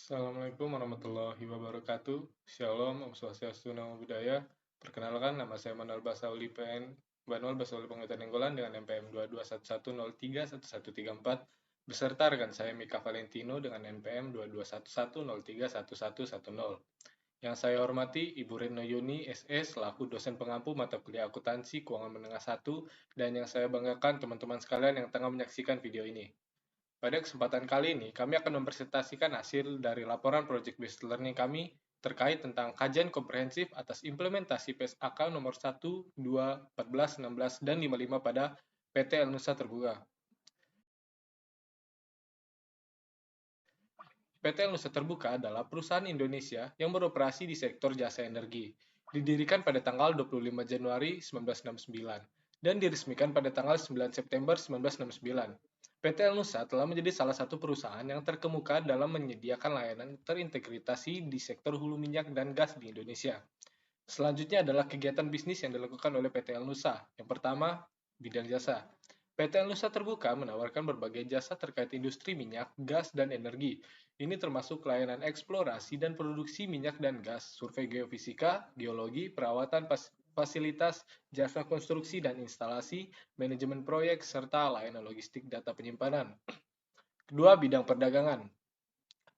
Assalamualaikum warahmatullahi wabarakatuh. Shalom, Om Swastiastu, Namo Buddhaya. Perkenalkan, nama saya Manuel Basauli PN, Manuel Basauli Penglihatan Nenggolan dengan NPM 2211031134, beserta rekan saya Mika Valentino dengan NPM 2211031110. Yang saya hormati Ibu Retno Yuni, SE, selaku dosen pengampu mata kuliah akuntansi keuangan menengah 1, dan yang saya banggakan teman-teman sekalian yang tengah menyaksikan video ini. Pada kesempatan kali ini, kami akan mempresentasikan hasil dari laporan Project Based Learning kami terkait tentang kajian komprehensif atas implementasi PSAK nomor 1, 2, 14, 16, dan 55 pada PT Elnusa Terbuka. PT Elnusa Terbuka adalah perusahaan Indonesia yang beroperasi di sektor jasa energi. Didirikan pada tanggal 25 Januari 1969 dan diresmikan pada tanggal 9 September 1969. PT Elnusa telah menjadi salah satu perusahaan yang terkemuka dalam menyediakan layanan terintegrasi di sektor hulu minyak dan gas di Indonesia. Selanjutnya adalah kegiatan bisnis yang dilakukan oleh PT Elnusa. Yang pertama, bidang jasa. PT Elnusa Terbuka menawarkan berbagai jasa terkait industri minyak, gas, dan energi. Ini termasuk layanan eksplorasi dan produksi minyak dan gas, survei geofisika, geologi, perawatan fasilitas, jasa konstruksi dan instalasi, manajemen proyek, serta layanan logistik data penyimpanan. Kedua, bidang perdagangan.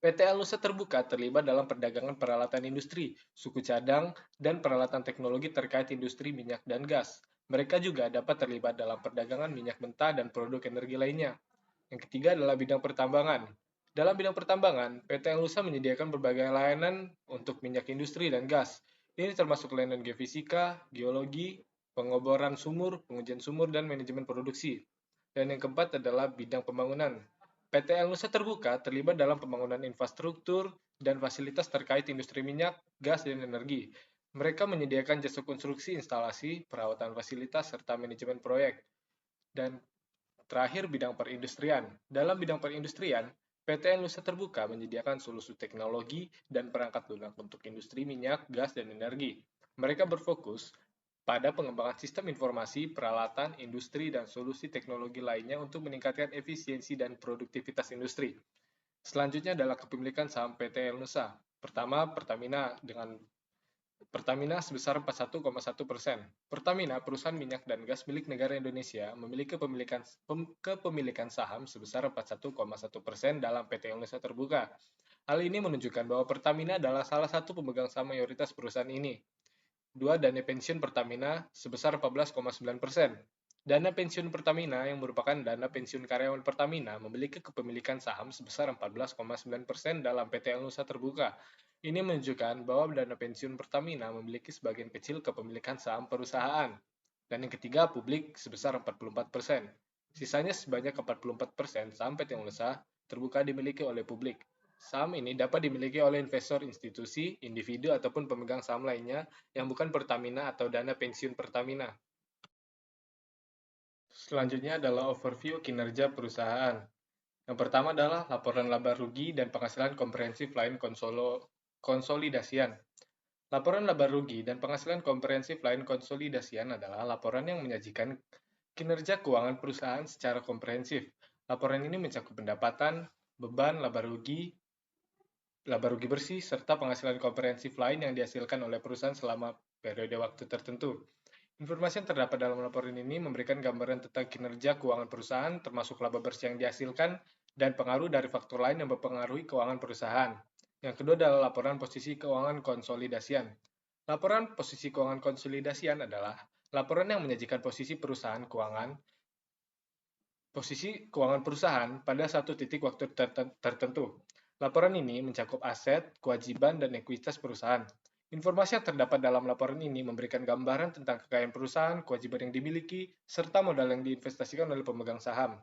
PT Elnusa Terbuka terlibat dalam perdagangan peralatan industri, suku cadang, dan peralatan teknologi terkait industri minyak dan gas. Mereka juga dapat terlibat dalam perdagangan minyak mentah dan produk energi lainnya. Yang ketiga adalah bidang pertambangan. Dalam bidang pertambangan, PT Elnusa menyediakan berbagai layanan untuk minyak industri dan gas. Ini termasuk layanan geofisika, geologi, pengoboran sumur, pengujian sumur, dan manajemen produksi. Dan yang keempat adalah bidang pembangunan. PT Elnusa Terbuka terlibat dalam pembangunan infrastruktur dan fasilitas terkait industri minyak, gas, dan energi. Mereka menyediakan jasa konstruksi, instalasi, perawatan fasilitas, serta manajemen proyek. Dan terakhir, bidang perindustrian. Dalam bidang perindustrian, PT Elnusa Terbuka menyediakan solusi teknologi dan perangkat lunak untuk industri minyak, gas, dan energi. Mereka berfokus pada pengembangan sistem informasi, peralatan, industri, dan solusi teknologi lainnya untuk meningkatkan efisiensi dan produktivitas industri. Selanjutnya adalah kepemilikan saham PT Elnusa. Pertama, Pertamina sebesar 41,1%. Pertamina, perusahaan minyak dan gas milik negara Indonesia, memiliki kepemilikan saham sebesar 41,1% dalam PT Elnusa Terbuka. Hal ini menunjukkan bahwa Pertamina adalah salah satu pemegang saham mayoritas perusahaan ini. Dua, dana pensiun Pertamina sebesar 14,9%. Dana pensiun Pertamina yang merupakan dana pensiun karyawan Pertamina memiliki kepemilikan saham sebesar 14,9% dalam PT Elnusa Terbuka. Ini menunjukkan bahwa dana pensiun Pertamina memiliki sebagian kecil kepemilikan saham perusahaan. Dan yang ketiga, publik sebesar 44%. Sisanya sebanyak 44% saham PT Elnusa Terbuka dimiliki oleh publik. Saham ini dapat dimiliki oleh investor institusi, individu, ataupun pemegang saham lainnya yang bukan Pertamina atau dana pensiun Pertamina. Selanjutnya adalah overview kinerja perusahaan. Yang pertama adalah laporan laba rugi dan penghasilan komprehensif lain konsolidasian. Laporan laba rugi dan penghasilan komprehensif lain konsolidasian adalah laporan yang menyajikan kinerja keuangan perusahaan secara komprehensif. Laporan ini mencakup pendapatan, beban, laba rugi bersih, serta penghasilan komprehensif lain yang dihasilkan oleh perusahaan selama periode waktu tertentu. Informasi yang terdapat dalam laporan ini memberikan gambaran tentang kinerja keuangan perusahaan, termasuk laba bersih yang dihasilkan, dan pengaruh dari faktor lain yang mempengaruhi keuangan perusahaan. Yang kedua adalah laporan posisi keuangan konsolidasian. Laporan posisi keuangan konsolidasian adalah laporan yang menyajikan posisi keuangan perusahaan pada satu titik waktu tertentu. Laporan ini mencakup aset, kewajiban, dan ekuitas perusahaan. Informasi yang terdapat dalam laporan ini memberikan gambaran tentang kekayaan perusahaan, kewajiban yang dimiliki, serta modal yang diinvestasikan oleh pemegang saham.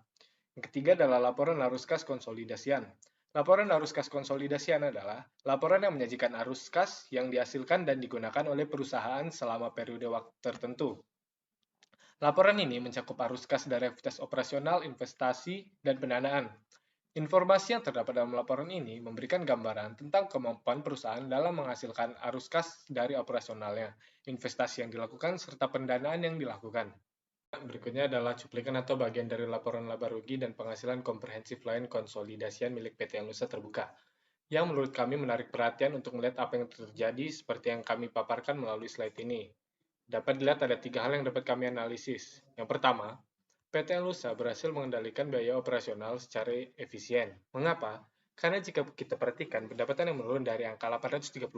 Yang ketiga adalah laporan arus kas konsolidasian. Laporan arus kas konsolidasian adalah laporan yang menyajikan arus kas yang dihasilkan dan digunakan oleh perusahaan selama periode waktu tertentu. Laporan ini mencakup arus kas dari aktivitas operasional, investasi, dan pendanaan. Informasi yang terdapat dalam laporan ini memberikan gambaran tentang kemampuan perusahaan dalam menghasilkan arus kas dari operasionalnya, investasi yang dilakukan, serta pendanaan yang dilakukan. Berikutnya adalah cuplikan atau bagian dari laporan laba rugi dan penghasilan komprehensif lain konsolidasian milik PT Elnusa Terbuka. yang menurut kami menarik perhatian untuk melihat apa yang terjadi seperti yang kami paparkan melalui slide ini. Dapat dilihat ada 3 hal yang dapat kami analisis. Yang pertama, PT Lusa berhasil mengendalikan biaya operasional secara efisien. Mengapa? Karena jika kita perhatikan, pendapatan yang menurun dari angka 838,5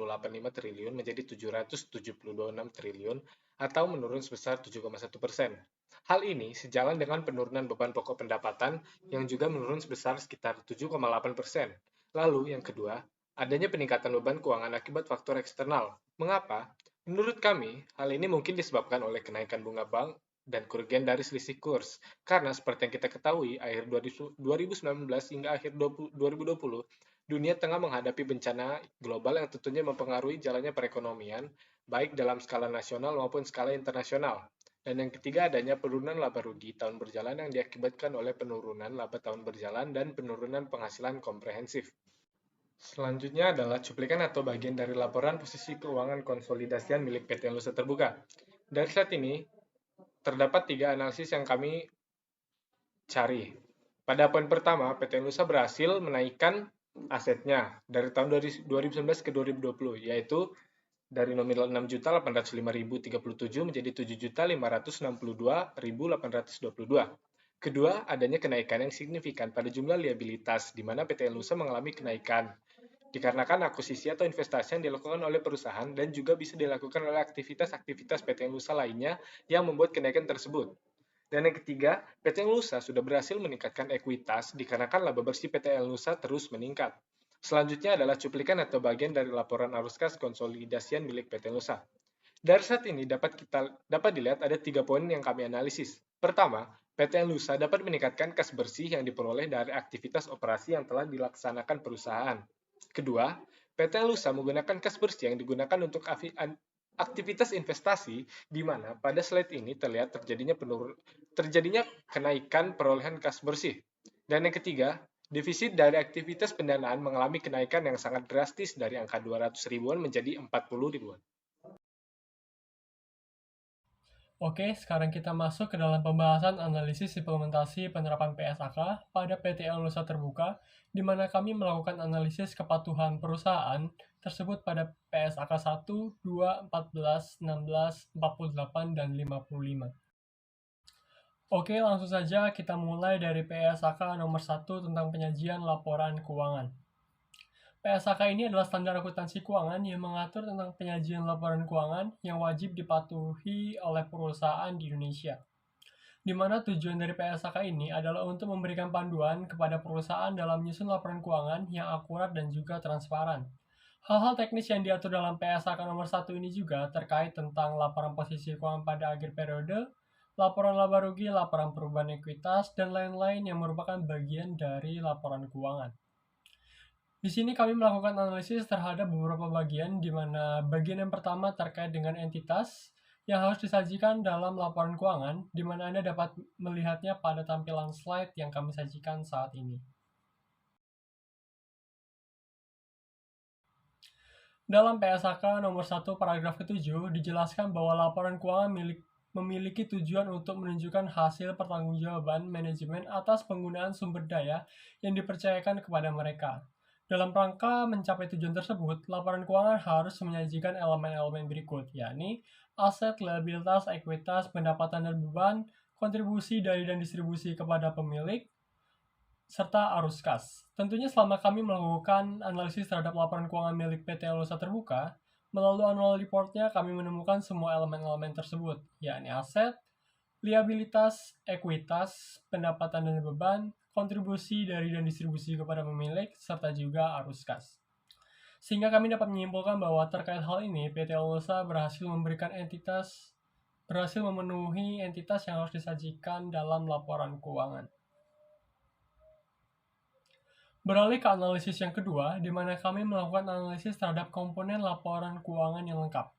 triliun menjadi 772,6 triliun atau menurun sebesar 7,1%. Hal ini sejalan dengan penurunan beban pokok pendapatan yang juga menurun sebesar sekitar 7,8%. Lalu yang kedua, adanya peningkatan beban keuangan akibat faktor eksternal. Mengapa? Menurut kami, hal ini mungkin disebabkan oleh kenaikan bunga bank dan kerugian dari selisih kurs. Karena seperti yang kita ketahui, akhir 2019 hingga akhir 2020, dunia tengah menghadapi bencana global yang tentunya mempengaruhi jalannya perekonomian, baik dalam skala nasional maupun skala internasional. Dan yang ketiga, adanya penurunan laba rugi tahun berjalan yang diakibatkan oleh penurunan laba tahun berjalan dan penurunan penghasilan komprehensif. Selanjutnya adalah cuplikan atau bagian dari laporan posisi keuangan konsolidasian milik PT Lusa Terbuka. Dari slide ini, terdapat 3 analisis yang kami cari. Pada poin pertama, PT Lusa berhasil menaikkan asetnya dari tahun 2019 ke 2020, yaitu dari nominal 6.805.037 menjadi 7.562.822. Kedua, adanya kenaikan yang signifikan pada jumlah liabilitas, di mana PT Lusa mengalami kenaikan dikarenakan akuisisi atau investasi yang dilakukan oleh perusahaan dan juga bisa dilakukan oleh aktivitas-aktivitas PT Lusa lainnya yang membuat kenaikan tersebut. Dan yang ketiga, PT Lusa sudah berhasil meningkatkan ekuitas dikarenakan laba bersih PT Lusa terus meningkat. Selanjutnya adalah cuplikan atau bagian dari laporan arus kas konsolidasian milik PT Lusa. Dari saat ini dapat dilihat ada 3 poin yang kami analisis. Pertama, PT Lusa dapat meningkatkan kas bersih yang diperoleh dari aktivitas operasi yang telah dilaksanakan perusahaan. Kedua, PT Lusa menggunakan kas bersih yang digunakan untuk aktivitas investasi, di mana pada slide ini terlihat terjadinya kenaikan perolehan kas bersih. Dan yang ketiga, defisit dari aktivitas pendanaan mengalami kenaikan yang sangat drastis dari angka 200 ribuan menjadi 40 ribuan. Oke, sekarang kita masuk ke dalam pembahasan analisis implementasi penerapan PSAK pada PT Nusa Terbuka, di mana kami melakukan analisis kepatuhan perusahaan tersebut pada PSAK 1, 2, 14, 16, 48, dan 55. Oke, langsung saja kita mulai dari PSAK nomor 1 tentang penyajian laporan keuangan. PSAK ini adalah standar akuntansi keuangan yang mengatur tentang penyajian laporan keuangan yang wajib dipatuhi oleh perusahaan di Indonesia. Di mana tujuan dari PSAK ini adalah untuk memberikan panduan kepada perusahaan dalam menyusun laporan keuangan yang akurat dan juga transparan. Hal-hal teknis yang diatur dalam PSAK nomor 1 ini juga terkait tentang laporan posisi keuangan pada akhir periode, laporan laba rugi, laporan perubahan ekuitas, dan lain-lain yang merupakan bagian dari laporan keuangan. Di sini kami melakukan analisis terhadap beberapa bagian, di mana bagian yang pertama terkait dengan entitas yang harus disajikan dalam laporan keuangan, di mana Anda dapat melihatnya pada tampilan slide yang kami sajikan saat ini. Dalam PSAK nomor 1 paragraf ke-7 dijelaskan bahwa laporan keuangan memiliki tujuan untuk menunjukkan hasil pertanggungjawaban manajemen atas penggunaan sumber daya yang dipercayakan kepada mereka. Dalam rangka mencapai tujuan tersebut, laporan keuangan harus menyajikan elemen-elemen berikut, yakni aset, liabilitas, ekuitas, pendapatan dan beban, kontribusi dari dan distribusi kepada pemilik, serta arus kas. Tentunya selama kami melakukan analisis terhadap laporan keuangan milik PT Lusa Terbuka, melalui annual report-nya kami menemukan semua elemen-elemen tersebut, yakni aset, liabilitas, ekuitas, pendapatan dan beban, kontribusi dari dan distribusi kepada pemilik, serta juga arus kas. Sehingga kami dapat menyimpulkan bahwa terkait hal ini, PT Lusa berhasil memenuhi entitas yang harus disajikan dalam laporan keuangan. Beralih ke analisis yang kedua, di mana kami melakukan analisis terhadap komponen laporan keuangan yang lengkap.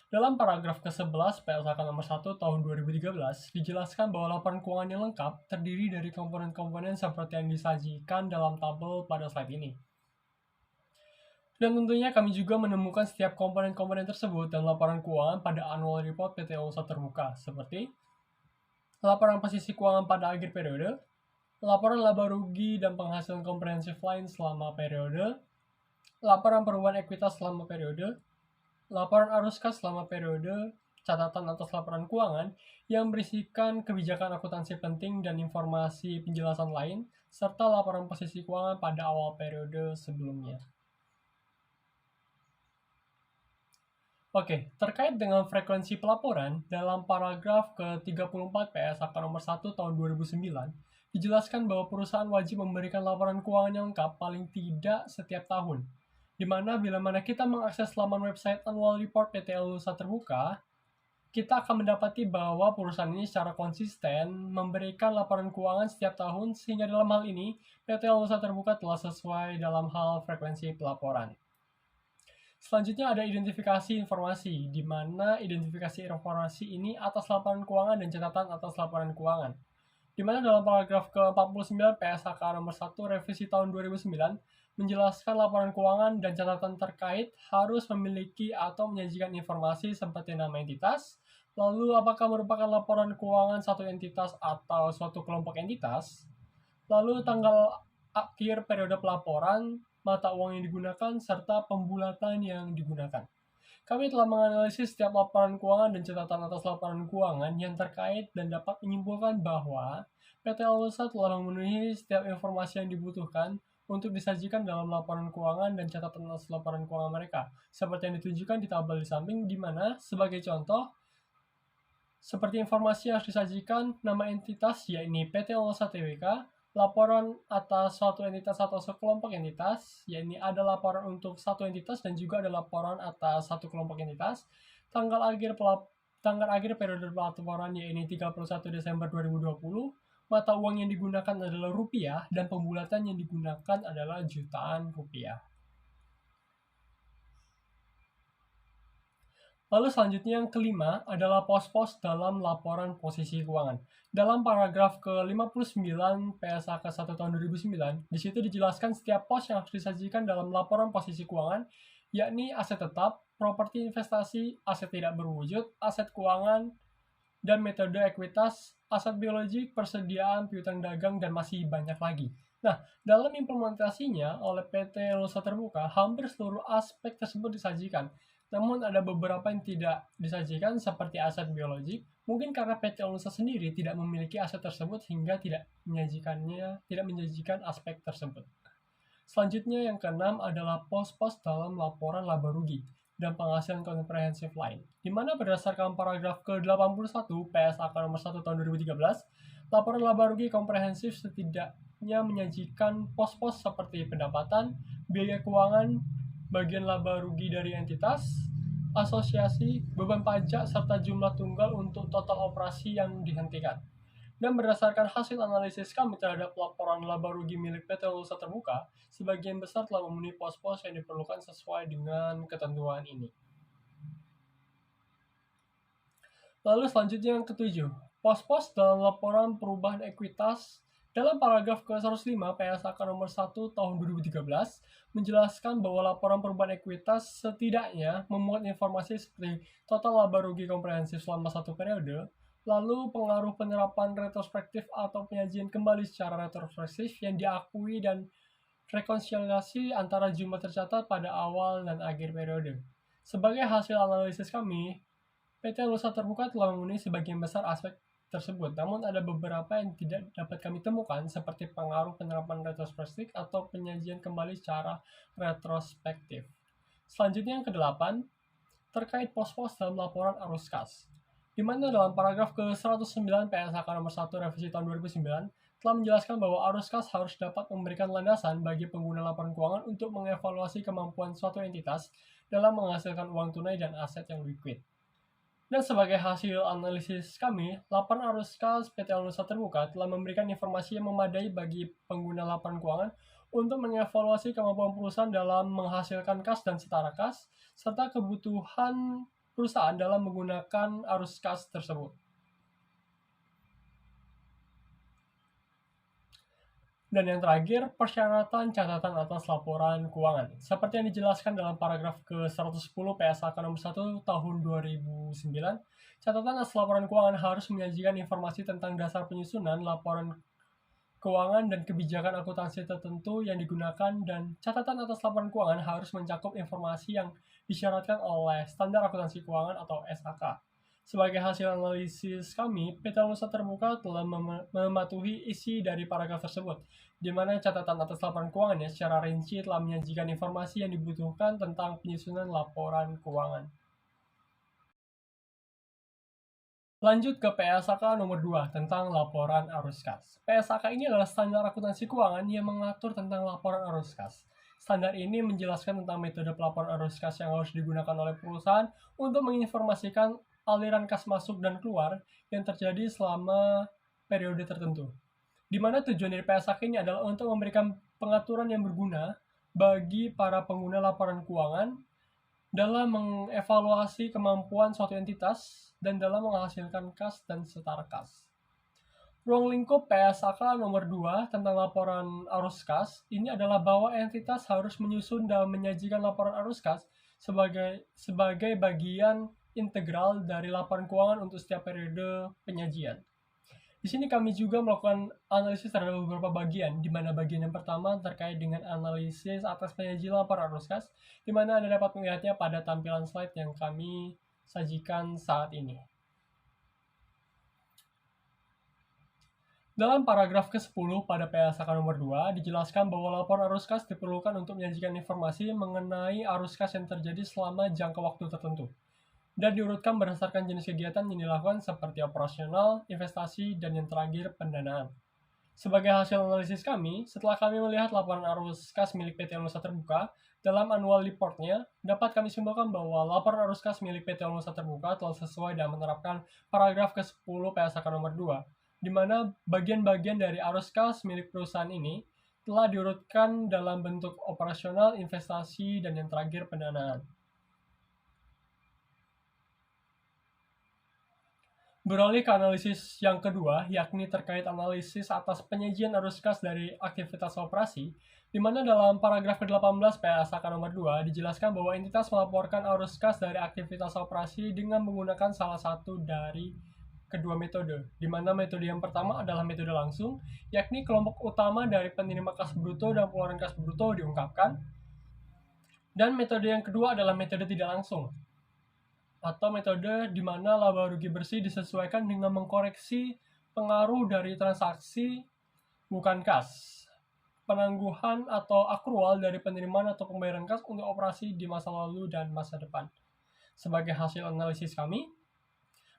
Dalam paragraf ke-11 PLK nomor 1 tahun 2013, dijelaskan bahwa laporan keuangan yang lengkap terdiri dari komponen-komponen seperti yang disajikan dalam tabel pada slide ini. Dan tentunya kami juga menemukan setiap komponen-komponen tersebut dalam laporan keuangan pada annual report PT Usaha Terbuka, seperti laporan posisi keuangan pada akhir periode, laporan laba rugi dan penghasilan komprehensif lain selama periode, laporan perubahan ekuitas selama periode, laporan arus kas selama periode, catatan atas laporan keuangan yang berisikan kebijakan akuntansi penting dan informasi penjelasan lain, serta laporan posisi keuangan pada awal periode sebelumnya. Oke, terkait dengan frekuensi pelaporan, dalam paragraf ke-34 PSAK nomor 1 tahun 2009, dijelaskan bahwa perusahaan wajib memberikan laporan keuangan yang lengkap paling tidak setiap tahun, di mana bila mana kita mengakses laman website Annual Report PT Nusa Terbuka, kita akan mendapati bahwa perusahaan ini secara konsisten memberikan laporan keuangan setiap tahun, sehingga dalam hal ini PT Nusa Terbuka telah sesuai dalam hal frekuensi pelaporan. Selanjutnya ada identifikasi informasi, di mana identifikasi informasi ini atas laporan keuangan dan catatan atas laporan keuangan. Di mana dalam paragraf ke-49 PSAK nomor 1 revisi tahun 2009 menjelaskan laporan keuangan dan catatan terkait harus memiliki atau menyajikan informasi seperti nama entitas, lalu apakah merupakan laporan keuangan satu entitas atau suatu kelompok entitas, lalu tanggal akhir periode pelaporan, mata uang yang digunakan, serta pembulatan yang digunakan. Kami telah menganalisis setiap laporan keuangan dan catatan atas laporan keuangan yang terkait dan dapat menyimpulkan bahwa PT Alnusa telah memenuhi setiap informasi yang dibutuhkan untuk disajikan dalam laporan keuangan dan catatan atas laporan keuangan mereka, seperti yang ditunjukkan di tabel di samping, di mana, sebagai contoh, seperti informasi yang harus disajikan, nama entitas, yakni PT Alnusa Tbk, laporan atas suatu entitas atau sekelompok entitas, yakni ada laporan untuk satu entitas dan juga ada laporan atas satu kelompok entitas, tanggal akhir periode pelaporan yakni 31 Desember 2020, mata uang yang digunakan adalah rupiah, dan pembulatan yang digunakan adalah jutaan rupiah. Lalu selanjutnya yang kelima adalah pos-pos dalam laporan posisi keuangan. Dalam paragraf ke-59 PSAK 1 tahun 2009, di situ dijelaskan setiap pos yang harus disajikan dalam laporan posisi keuangan, yakni aset tetap, properti investasi, aset tidak berwujud, aset keuangan, dan metode ekuitas, aset biologik, persediaan, piutang dagang, dan masih banyak lagi. Nah, dalam implementasinya oleh PT Nusa Terbuka, hampir seluruh aspek tersebut disajikan. Namun ada beberapa yang tidak disajikan seperti aset biologik, mungkin karena PT Nusa sendiri tidak memiliki aset tersebut hingga tidak menyajikan aspek tersebut. Selanjutnya yang keenam adalah pos-pos dalam laporan laba rugi dan penghasilan komprehensif lain, di mana berdasarkan paragraf ke-81 PSAK nomor 1 tahun 2013, laporan laba rugi komprehensif setidaknya menyajikan pos-pos seperti pendapatan, biaya keuangan, bagian laba rugi dari entitas, asosiasi, beban pajak, serta jumlah tunggal untuk total operasi yang dihentikan. Dan berdasarkan hasil analisis kami terhadap laporan laba rugi milik PT Nusa Terbuka, sebagian besar telah memenuhi pos-pos yang diperlukan sesuai dengan ketentuan ini. Lalu selanjutnya yang ketujuh, pos-pos dalam laporan perubahan ekuitas. Dalam paragraf ke-105 PSAK nomor 1 tahun 2013 menjelaskan bahwa laporan perubahan ekuitas setidaknya memuat informasi seperti total laba rugi komprehensif selama satu periode, lalu pengaruh penerapan retrospektif atau penyajian kembali secara retrospektif yang diakui, dan rekonsiliasi antara jumlah tercatat pada awal dan akhir periode. Sebagai hasil analisis kami, PT Nusa Terbuka telah memenuhi sebagian besar aspek tersebut, namun ada beberapa yang tidak dapat kami temukan seperti pengaruh penerapan retrospektif atau penyajian kembali secara retrospektif. Selanjutnya yang ke-8, terkait pos-pos dalam laporan arus kas, di mana dalam paragraf ke-109 PSAK nomor 1 revisi tahun 2009 telah menjelaskan bahwa arus kas harus dapat memberikan landasan bagi pengguna laporan keuangan untuk mengevaluasi kemampuan suatu entitas dalam menghasilkan uang tunai dan aset yang liquid. Dan sebagai hasil analisis kami, laporan arus kas PT Nusa Terbuka telah memberikan informasi yang memadai bagi pengguna laporan keuangan untuk mengevaluasi kemampuan perusahaan dalam menghasilkan kas dan setara kas, serta kebutuhan perusahaan dalam menggunakan arus kas tersebut. Dan yang terakhir, persyaratan catatan atas laporan keuangan. Seperti yang dijelaskan dalam paragraf ke-110 PSAK nomor 1 tahun 2009, catatan atas laporan keuangan harus menyajikan informasi tentang dasar penyusunan laporan keuangan dan kebijakan akuntansi tertentu yang digunakan, dan catatan atas laporan keuangan harus mencakup informasi yang disyaratkan oleh Standar Akuntansi Keuangan atau SAK. Sebagai hasil analisis kami, PT Nusa Terbuka telah mematuhi isi dari paragraf tersebut, di mana catatan atas laporan keuangannya secara rinci telah menyajikan informasi yang dibutuhkan tentang penyusunan laporan keuangan. Lanjut ke PSAK nomor 2 tentang laporan arus kas. PSAK ini adalah standar akuntansi keuangan yang mengatur tentang laporan arus kas. Standar ini menjelaskan tentang metode pelaporan arus kas yang harus digunakan oleh perusahaan untuk menginformasikan aliran kas masuk dan keluar yang terjadi selama periode tertentu. Di mana tujuan dari PSAK ini adalah untuk memberikan pengaturan yang berguna bagi para pengguna laporan keuangan dalam mengevaluasi kemampuan suatu entitas dan dalam menghasilkan kas dan setara kas. Ruang lingkup PSAK nomor 2 tentang laporan arus kas ini adalah bahwa entitas harus menyusun dan menyajikan laporan arus kas sebagai bagian integral dari laporan keuangan untuk setiap periode penyajian. Di sini kami juga melakukan analisis terhadap beberapa bagian, di mana bagian yang pertama terkait dengan analisis atas penyajian laporan arus kas, di mana Anda dapat melihatnya pada tampilan slide yang kami sajikan saat ini. Dalam paragraf ke-10 pada PSAK nomor 2, dijelaskan bahwa laporan arus kas diperlukan untuk menyajikan informasi mengenai arus kas yang terjadi selama jangka waktu tertentu, dan diurutkan berdasarkan jenis kegiatan yang dilakukan seperti operasional, investasi, dan yang terakhir pendanaan. Sebagai hasil analisis kami, setelah kami melihat laporan arus kas milik PT Nusa Terbuka, dalam annual report-nya, dapat kami simpulkan bahwa laporan arus kas milik PT Nusa Terbuka telah sesuai dan menerapkan paragraf ke-10 PSAK nomor 2, di mana bagian-bagian dari arus kas milik perusahaan ini telah diurutkan dalam bentuk operasional, investasi, dan yang terakhir pendanaan. Beralih ke analisis yang kedua, yakni terkait analisis atas penyajian arus kas dari aktivitas operasi, di mana dalam paragraf ke-18 PSAK nomor 2 dijelaskan bahwa entitas melaporkan arus kas dari aktivitas operasi dengan menggunakan salah satu dari kedua metode, di mana metode yang pertama adalah metode langsung, yakni kelompok utama dari penerima kas bruto dan pengeluaran kas bruto diungkapkan, dan metode yang kedua adalah metode tidak langsung, atau metode di mana laba rugi bersih disesuaikan dengan mengkoreksi pengaruh dari transaksi bukan kas, penangguhan atau akrual dari penerimaan atau pembayaran kas untuk operasi di masa lalu dan masa depan. Sebagai hasil analisis kami,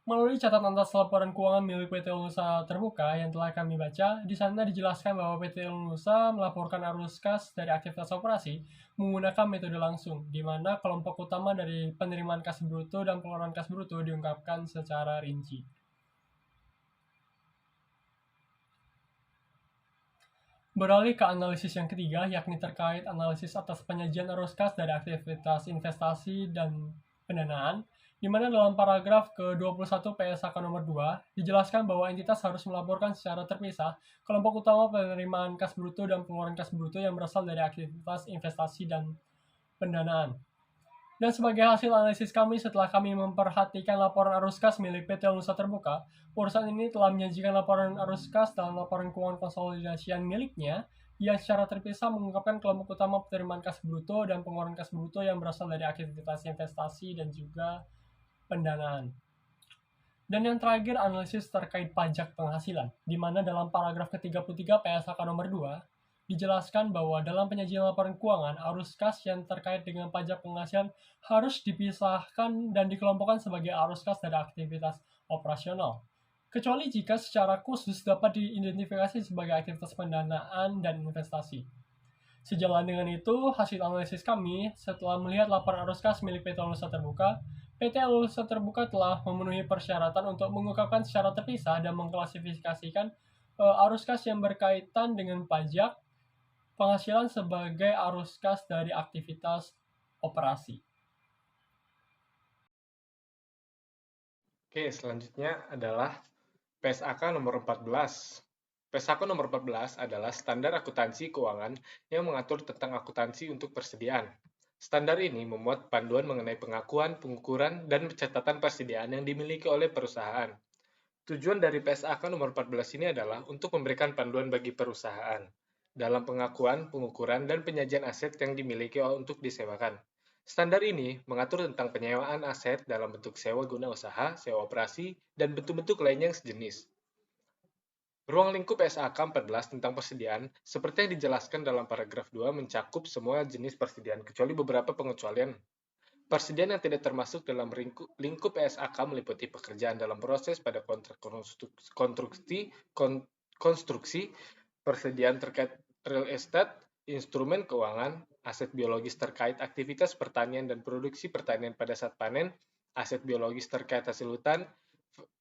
melalui catatan atas laporan keuangan milik PT Nusa Terbuka yang telah kami baca, di sana dijelaskan bahwa PT Nusa melaporkan arus kas dari aktivitas operasi menggunakan metode langsung, di mana kelompok utama dari penerimaan kas bruto dan pengeluaran kas bruto diungkapkan secara rinci. Beralih ke analisis yang ketiga, yakni terkait analisis atas penyajian arus kas dari aktivitas investasi dan pendanaan, di mana dalam paragraf ke-21 PSAK nomor 2 dijelaskan bahwa entitas harus melaporkan secara terpisah kelompok utama penerimaan kas bruto dan pengeluaran kas bruto yang berasal dari aktivitas investasi dan pendanaan. Dan sebagai hasil analisis kami setelah kami memperhatikan laporan arus kas milik PT Nusa Terbuka, perusahaan ini telah menyajikan laporan arus kas dalam laporan keuangan konsolidasian miliknya yang secara terpisah mengungkapkan kelompok utama penerimaan kas bruto dan pengeluaran kas bruto yang berasal dari aktivitas investasi dan juga pendanaan. Dan yang terakhir, analisis terkait pajak penghasilan, di mana dalam paragraf ke-33 PSAK nomor 2 dijelaskan bahwa dalam penyajian laporan keuangan, arus kas yang terkait dengan pajak penghasilan harus dipisahkan dan dikelompokkan sebagai arus kas dari aktivitas operasional, kecuali jika secara khusus dapat diidentifikasi sebagai aktivitas pendanaan dan investasi. Sejalan dengan itu, hasil analisis kami setelah melihat laporan arus kas milik PT Nusa Terbuka, PT Nusa Terbuka telah memenuhi persyaratan untuk mengungkapkan secara terpisah dan mengklasifikasikan arus kas yang berkaitan dengan pajak penghasilan sebagai arus kas dari aktivitas operasi. Oke, selanjutnya adalah PSAK nomor 14. PSAK nomor 14 adalah standar akuntansi keuangan yang mengatur tentang akuntansi untuk persediaan. Standar ini memuat panduan mengenai pengakuan, pengukuran, dan pencatatan persediaan yang dimiliki oleh perusahaan. Tujuan dari PSAK nomor 14 ini adalah untuk memberikan panduan bagi perusahaan dalam pengakuan, pengukuran, dan penyajian aset yang dimiliki untuk disewakan. Standar ini mengatur tentang penyewaan aset dalam bentuk sewa guna usaha, sewa operasi, dan bentuk-bentuk lainnya yang sejenis. Ruang lingkup SAK 14 tentang persediaan, seperti yang dijelaskan dalam paragraf 2, mencakup semua jenis persediaan, kecuali beberapa pengecualian. Persediaan yang tidak termasuk dalam lingkup PSAK meliputi pekerjaan dalam proses pada kontrak konstruksi, persediaan terkait real estate, instrumen keuangan, aset biologis terkait aktivitas pertanian dan produksi pertanian pada saat panen, aset biologis terkait hasil hutan,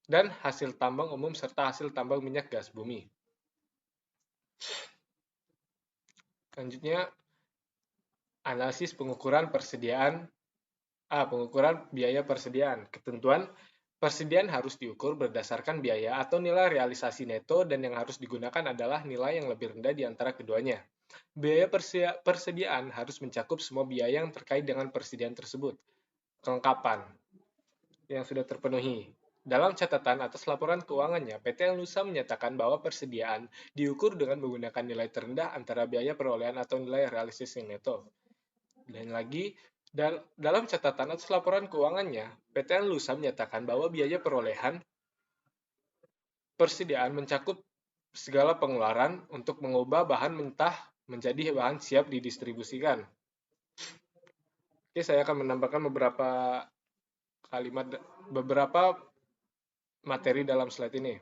dan hasil tambang umum serta hasil tambang minyak gas bumi. Selanjutnya, analisis pengukuran persediaan pengukuran biaya persediaan. Ketentuan persediaan harus diukur berdasarkan biaya atau nilai realisasi neto dan yang harus digunakan adalah nilai yang lebih rendah di antara keduanya. Biaya persediaan harus mencakup semua biaya yang terkait dengan persediaan tersebut. Kelengkapan yang sudah terpenuhi. Dalam catatan atas laporan keuangannya, PT Lusa menyatakan bahwa persediaan diukur dengan menggunakan nilai terendah antara biaya perolehan atau nilai realisasi neto. Dan lagi, dalam catatan atas laporan keuangannya, PT Lusa menyatakan bahwa biaya perolehan persediaan mencakup segala pengeluaran untuk mengubah bahan mentah menjadi bahan siap didistribusikan. Oke, saya akan menambahkan beberapa materi dalam slide ini.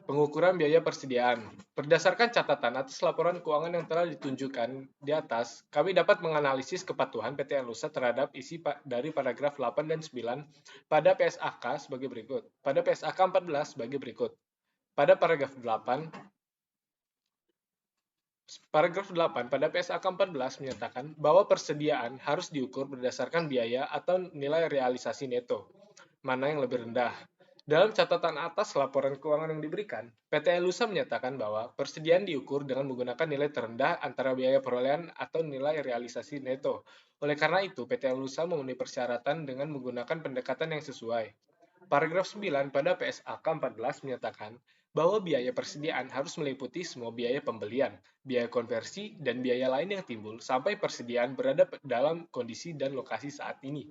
Pengukuran biaya persediaan. Berdasarkan catatan atas laporan keuangan yang telah ditunjukkan di atas, kami dapat menganalisis kepatuhan PT Anusa terhadap isi dari paragraf 8 dan 9 pada PSAK sebagai berikut. Pada PSAK 14 sebagai berikut. Pada paragraf 8, pada PSAK 14 menyatakan bahwa persediaan harus diukur berdasarkan biaya atau nilai realisasi neto, mana yang lebih rendah. Dalam catatan atas laporan keuangan yang diberikan, PT Elusa menyatakan bahwa persediaan diukur dengan menggunakan nilai terendah antara biaya perolehan atau nilai realisasi neto. Oleh karena itu, PT Elusa memenuhi persyaratan dengan menggunakan pendekatan yang sesuai. Paragraf 9 pada PSAK 14 menyatakan bahwa biaya persediaan harus meliputi semua biaya pembelian, biaya konversi, dan biaya lain yang timbul sampai persediaan berada dalam kondisi dan lokasi saat ini.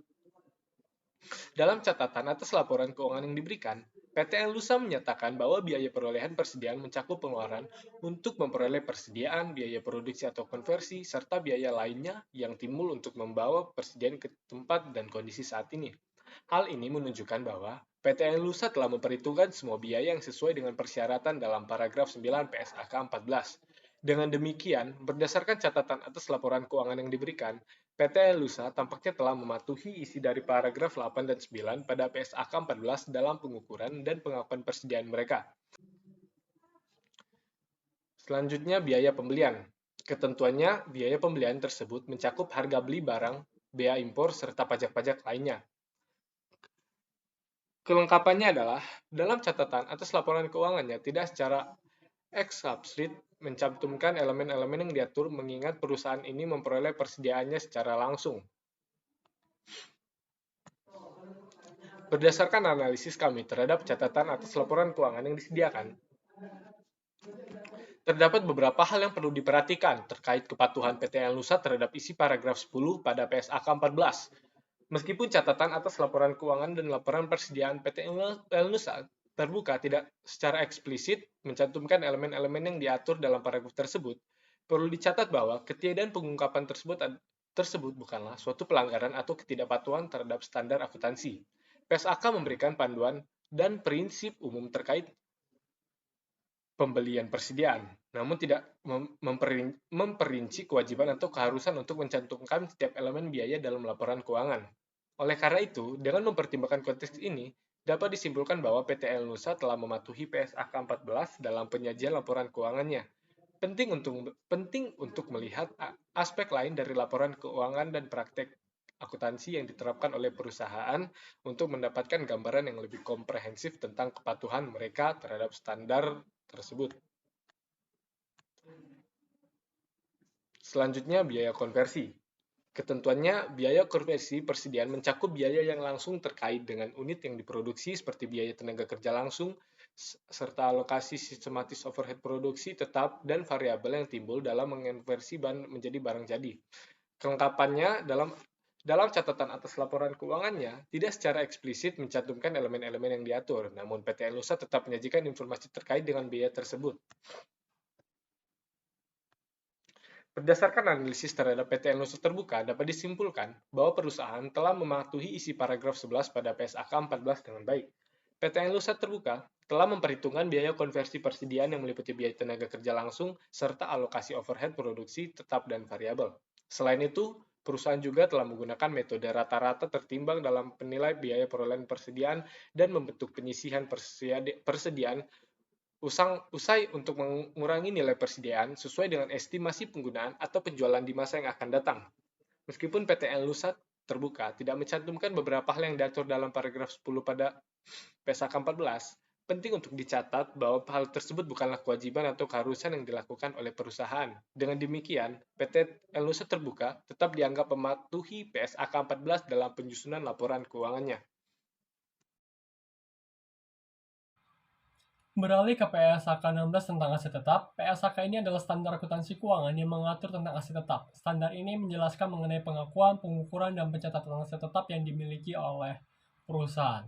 Dalam catatan atas laporan keuangan yang diberikan, PT Lusa menyatakan bahwa biaya perolehan persediaan mencakup pengeluaran untuk memperoleh persediaan, biaya produksi atau konversi, serta biaya lainnya yang timbul untuk membawa persediaan ke tempat dan kondisi saat ini. Hal ini menunjukkan bahwa PT Lusa telah memperhitungkan semua biaya yang sesuai dengan persyaratan dalam paragraf 9 PSAK 14. Dengan demikian, berdasarkan catatan atas laporan keuangan yang diberikan, PT Lusa tampaknya telah mematuhi isi dari paragraf 8 dan 9 pada PSAK 14 dalam pengukuran dan pengakuan persediaan mereka. Selanjutnya, biaya pembelian. Ketentuannya, biaya pembelian tersebut mencakup harga beli barang, bea impor, serta pajak-pajak lainnya. Kelengkapannya adalah, dalam catatan atas laporan keuangannya tidak secara explicit mencantumkan elemen-elemen yang diatur mengingat perusahaan ini memperoleh persediaannya secara langsung. Berdasarkan analisis kami terhadap catatan atas laporan keuangan yang disediakan, terdapat beberapa hal yang perlu diperhatikan terkait kepatuhan PT Nusa terhadap isi paragraf 10 pada PSAK 14. Meskipun catatan atas laporan keuangan dan laporan persediaan PT Nusa terbuka tidak secara eksplisit mencantumkan elemen-elemen yang diatur dalam paragraf tersebut, perlu dicatat bahwa ketiadaan pengungkapan tersebut bukanlah suatu pelanggaran atau ketidakpatuhan terhadap standar akuntansi. PSAK memberikan panduan dan prinsip umum terkait pembelian persediaan, namun tidak memperinci kewajiban atau keharusan untuk mencantumkan setiap elemen biaya dalam laporan keuangan. Oleh karena itu, dengan mempertimbangkan konteks ini, dapat disimpulkan bahwa PT Nusa telah mematuhi PSAK 14 dalam penyajian laporan keuangannya. Penting untuk melihat aspek lain dari laporan keuangan dan praktek akuntansi yang diterapkan oleh perusahaan untuk mendapatkan gambaran yang lebih komprehensif tentang kepatuhan mereka terhadap standar tersebut. Selanjutnya, biaya konversi. Ketentuannya, biaya konversi persediaan mencakup biaya yang langsung terkait dengan unit yang diproduksi seperti biaya tenaga kerja langsung, serta alokasi sistematis overhead produksi tetap dan variabel yang timbul dalam mengonversi bahan menjadi barang jadi. Kelengkapannya dalam catatan atas laporan keuangannya, tidak secara eksplisit mencantumkan elemen-elemen yang diatur, namun PT Nusa tetap menyajikan informasi terkait dengan biaya tersebut. Berdasarkan analisis terhadap PT Nusa Terbuka, dapat disimpulkan bahwa perusahaan telah mematuhi isi paragraf 11 pada PSAK 14 dengan baik. PT Nusa Terbuka telah memperhitungkan biaya konversi persediaan yang meliputi biaya tenaga kerja langsung serta alokasi overhead produksi tetap dan variabel. Selain itu, perusahaan juga telah menggunakan metode rata-rata tertimbang dalam penilai biaya perolehan persediaan dan membentuk penyisihan persediaan usai untuk mengurangi nilai persediaan sesuai dengan estimasi penggunaan atau penjualan di masa yang akan datang. Meskipun PT Nusa Terbuka tidak mencantumkan beberapa hal yang diatur dalam paragraf 10 pada PSAK 14, penting untuk dicatat bahwa hal tersebut bukanlah kewajiban atau keharusan yang dilakukan oleh perusahaan. Dengan demikian, PT Nusa Terbuka tetap dianggap mematuhi PSAK 14 dalam penyusunan laporan keuangannya. Beralih ke PSAK 16 tentang aset tetap, PSAK ini adalah standar akuntansi keuangan yang mengatur tentang aset tetap. Standar ini menjelaskan mengenai pengakuan, pengukuran, dan pencatatan aset tetap yang dimiliki oleh perusahaan.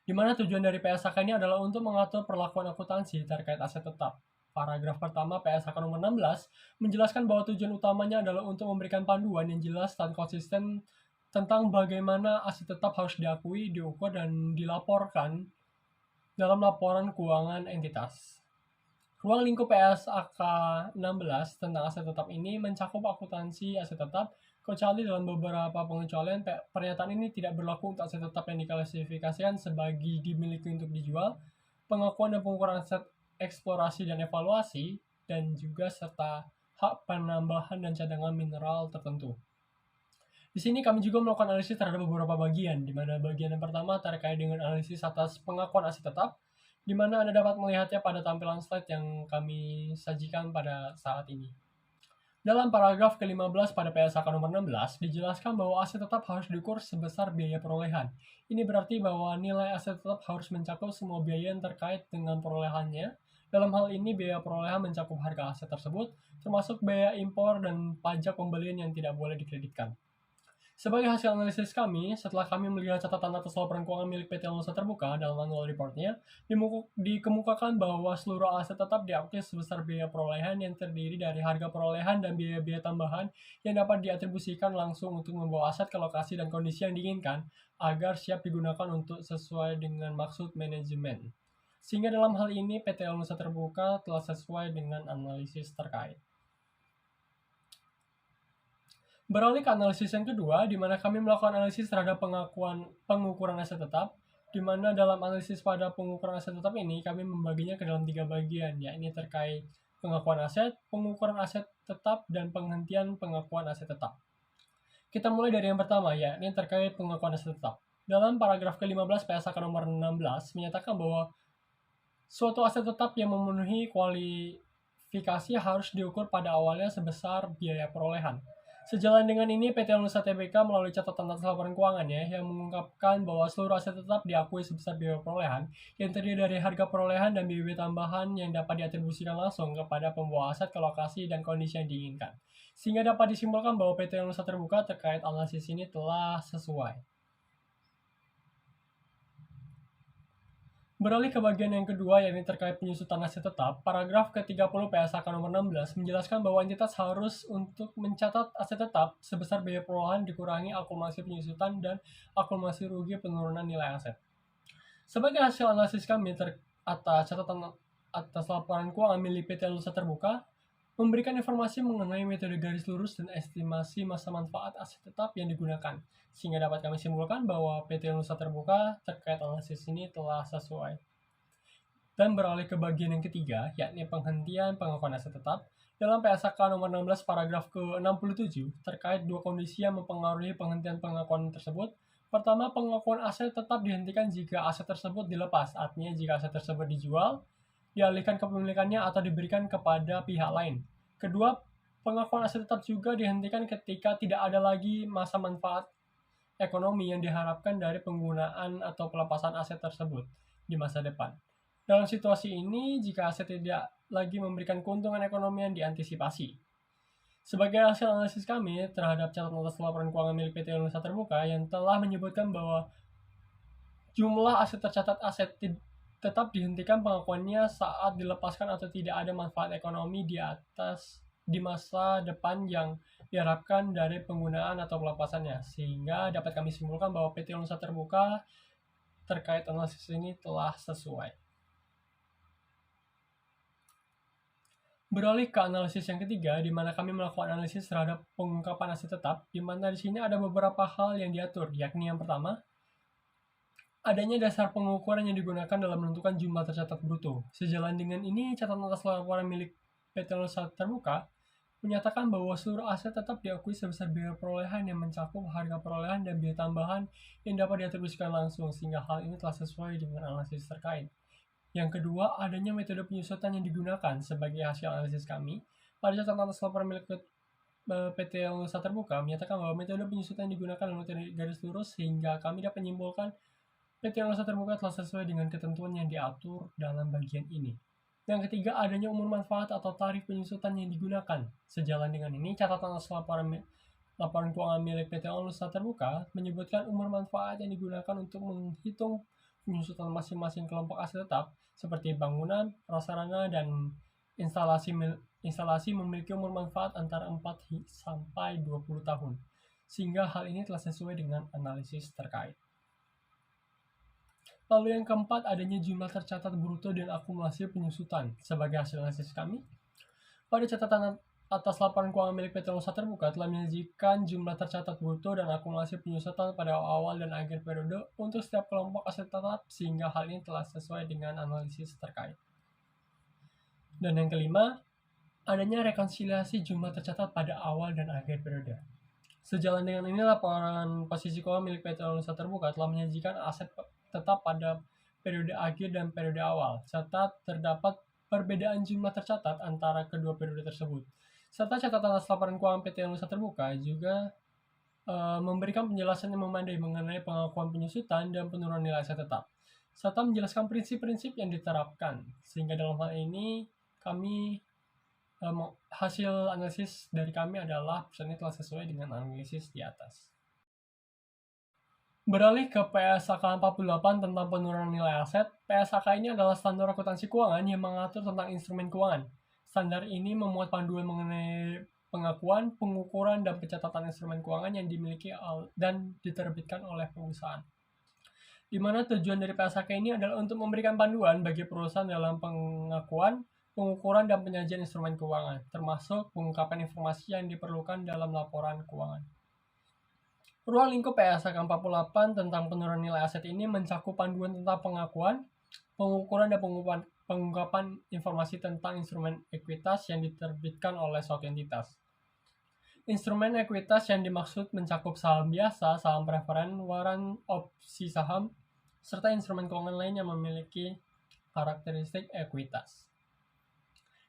Di mana tujuan dari PSAK ini adalah untuk mengatur perlakuan akuntansi terkait aset tetap. Paragraf pertama PSAK nomor 16 menjelaskan bahwa tujuan utamanya adalah untuk memberikan panduan yang jelas dan konsisten tentang bagaimana aset tetap harus diakui, diukur, dan dilaporkan dalam laporan keuangan entitas. Ruang lingkup PSAK 16 tentang aset tetap ini mencakup akuntansi aset tetap, kecuali dalam beberapa pengecualian, pernyataan ini tidak berlaku untuk aset tetap yang diklasifikasikan sebagai dimiliki untuk dijual, pengakuan dan pengukuran aset eksplorasi dan evaluasi, dan juga serta hak penambahan dan cadangan mineral tertentu. Di sini kami juga melakukan analisis terhadap beberapa bagian, di mana bagian yang pertama terkait dengan analisis atas pengakuan aset tetap, di mana Anda dapat melihatnya pada tampilan slide yang kami sajikan pada saat ini. Dalam paragraf ke-15 pada PSAK nomor 16, dijelaskan bahwa aset tetap harus diukur sebesar biaya perolehan. Ini berarti bahwa nilai aset tetap harus mencakup semua biaya yang terkait dengan perolehannya. Dalam hal ini, biaya perolehan mencakup harga aset tersebut, termasuk biaya impor dan pajak pembelian yang tidak boleh dikreditkan. Sebagai hasil analisis kami, setelah kami melihat catatan atas laporan keuangan milik PT Nusa Terbuka dalam annual report-nya, dikemukakan bahwa seluruh aset tetap diakui sebesar biaya perolehan yang terdiri dari harga perolehan dan biaya-biaya tambahan yang dapat diatribusikan langsung untuk membawa aset ke lokasi dan kondisi yang diinginkan agar siap digunakan untuk sesuai dengan maksud manajemen. Sehingga dalam hal ini PT Nusa Terbuka telah sesuai dengan analisis terkait. Beralih ke analisis yang kedua, di mana kami melakukan analisis terhadap pengukuran aset tetap, di mana dalam analisis pada pengukuran aset tetap ini, kami membaginya ke dalam 3 bagian, yakni terkait pengakuan aset, pengukuran aset tetap, dan penghentian pengakuan aset tetap. Kita mulai dari yang pertama, yakni terkait pengakuan aset tetap. Dalam paragraf ke-15 PSAK nomor 16 menyatakan bahwa suatu aset tetap yang memenuhi kualifikasi harus diukur pada awalnya sebesar biaya perolehan. Sejalan dengan ini, PT Nusa Tbk melalui catatan atas laporan keuangannya yang mengungkapkan bahwa seluruh aset tetap diakui sebesar biaya perolehan yang terdiri dari harga perolehan dan biaya tambahan yang dapat diatribusikan langsung kepada pembawa aset ke lokasi dan kondisi yang diinginkan. Sehingga dapat disimpulkan bahwa PT Nusa Terbuka terkait analisis ini telah sesuai. Beralih ke bagian yang kedua, yakni terkait penyusutan aset tetap, paragraf ke-30 PSAK nomor 16 menjelaskan bahwa entitas harus untuk mencatat aset tetap sebesar biaya perolehan dikurangi akumulasi penyusutan dan akumulasi rugi penurunan nilai aset. Sebagai hasil analisis kami atas catatan atas laporan keuangan milik PT Nusa Terbuka, memberikan informasi mengenai metode garis lurus dan estimasi masa manfaat aset tetap yang digunakan, sehingga dapat kami simpulkan bahwa PT Nusa Terbuka terkait analisis ini telah sesuai. Dan beralih ke bagian yang ketiga, yakni penghentian pengakuan aset tetap, dalam PSAK nomor 16 paragraf ke-67 terkait 2 kondisi yang mempengaruhi penghentian pengakuan tersebut. Pertama, pengakuan aset tetap dihentikan jika aset tersebut dilepas, artinya jika aset tersebut dijual, dialihkan kepemilikannya atau diberikan kepada pihak lain. Kedua, Pengakuan aset tetap juga dihentikan ketika tidak ada lagi masa manfaat ekonomi yang diharapkan dari penggunaan atau pelepasan aset tersebut di masa depan. Dalam situasi ini, jika aset tidak lagi memberikan keuntungan ekonomi yang diantisipasi. Sebagai hasil analisis kami terhadap catatan atas laporan keuangan milik PT Indonesia Terbuka yang telah menyebutkan bahwa jumlah aset tercatat aset tetap dihentikan pengakuannya saat dilepaskan atau tidak ada manfaat ekonomi di masa depan yang diharapkan dari penggunaan atau pelepasannya, sehingga dapat kami simpulkan bahwa PT Indonesia Terbuka terkait analisis ini telah sesuai. Beralih ke analisis yang ketiga, di mana kami melakukan analisis terhadap pengungkapan aset tetap, di mana di sini ada beberapa hal yang diatur, yakni yang pertama, adanya dasar pengukuran yang digunakan dalam menentukan jumlah tercatat bruto. Sejalan dengan ini, catatan atas laporan milik PT Indonesia Terbuka menyatakan bahwa seluruh aset tetap diakui sebesar biaya perolehan yang mencakup harga perolehan dan biaya tambahan yang dapat diatribusikan langsung, sehingga hal ini telah sesuai dengan analisis terkait. Yang kedua, adanya metode penyusutan yang digunakan sebagai hasil analisis kami. Pada catatan atas laporan milik PT Indonesia Terbuka menyatakan bahwa metode penyusutan yang digunakan adalah metode garis lurus, sehingga kami dapat menyimpulkan PT Indonesia Terbuka telah sesuai dengan ketentuan yang diatur dalam bagian ini. Yang ketiga, adanya umur manfaat atau tarif penyusutan yang digunakan. Sejalan dengan ini, catatan atas laporan keuangan milik PT Indonesia Terbuka menyebutkan umur manfaat yang digunakan untuk menghitung penyusutan masing-masing kelompok aset tetap, seperti bangunan, prasarana, dan instalasi memiliki umur manfaat antara 4 sampai 20 tahun, sehingga hal ini telah sesuai dengan analisis terkait. Lalu yang keempat, adanya jumlah tercatat bruto dan akumulasi penyusutan. Sebagai hasil analisis kami, pada catatan atas laporan keuangan milik PT Indonesia Terbuka telah menyajikan jumlah tercatat bruto dan akumulasi penyusutan pada awal dan akhir periode untuk setiap kelompok aset tetap, sehingga hal ini telah sesuai dengan analisis terkait. Dan yang kelima, adanya rekonsiliasi jumlah tercatat pada awal dan akhir periode. Sejalan dengan ini, laporan posisi keuangan milik PT Indonesia Terbuka telah menyajikan aset tetap pada periode akhir dan periode awal, serta terdapat perbedaan jumlah tercatat antara kedua periode tersebut. Serta catatan atas laporan keuangan PT Indonesia Terbuka juga memberikan penjelasan yang memadai mengenai pengakuan penyusutan dan penurunan nilai aset tetap, serta menjelaskan prinsip-prinsip yang diterapkan, sehingga dalam hal ini kami hasil analisis dari kami adalah ini telah sesuai dengan analisis di atas. Beralih ke PSAK 48 tentang penurunan nilai aset. PSAK ini adalah standar akuntansi keuangan yang mengatur tentang instrumen keuangan. Standar ini memuat panduan mengenai pengakuan, pengukuran, dan pencatatan instrumen keuangan yang dimiliki dan diterbitkan oleh perusahaan. Di mana tujuan dari PSAK ini adalah untuk memberikan panduan bagi perusahaan dalam pengakuan, pengukuran, dan penyajian instrumen keuangan, termasuk pengungkapan informasi yang diperlukan dalam laporan keuangan. Ruang lingkup PSAK 48 tentang penurunan nilai aset ini mencakup panduan tentang pengakuan, pengukuran, dan pengungkapan informasi tentang instrumen ekuitas yang diterbitkan oleh suatu entitas. Instrumen ekuitas yang dimaksud mencakup saham biasa, saham preferen, waran, opsi saham, serta instrumen keuangan lain yang memiliki karakteristik ekuitas.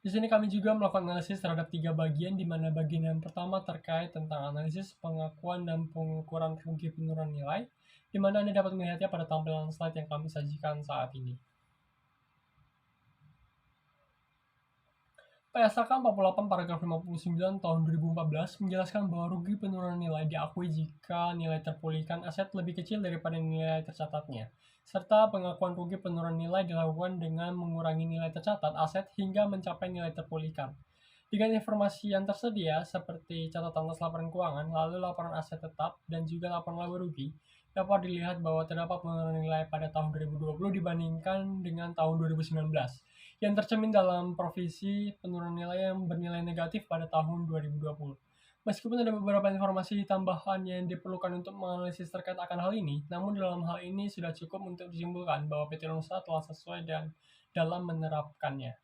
Di sini kami juga melakukan analisis terhadap 3 bagian, di mana bagian yang pertama terkait tentang analisis pengakuan dan pengukuran rugi penurunan nilai, di mana Anda dapat melihatnya pada tampilan slide yang kami sajikan saat ini. PSAK 48 paragraf 59 tahun 2014 menjelaskan bahwa rugi penurunan nilai diakui jika nilai terpulihkan aset lebih kecil daripada nilai tercatatnya, serta pengakuan rugi penurunan nilai dilakukan dengan mengurangi nilai tercatat aset hingga mencapai nilai terpulihkan. Dengan informasi yang tersedia, seperti catatan atas laporan keuangan, lalu laporan aset tetap, dan juga laporan laba rugi, dapat dilihat bahwa terdapat penurunan nilai pada tahun 2020 dibandingkan dengan tahun 2019, yang tercermin dalam provisi penurunan nilai yang bernilai negatif pada tahun 2020. Meskipun ada beberapa informasi tambahan yang diperlukan untuk menganalisis terkait akan hal ini, namun dalam hal ini sudah cukup untuk disimpulkan bahwa PT Indonesia telah sesuai dalam menerapkannya.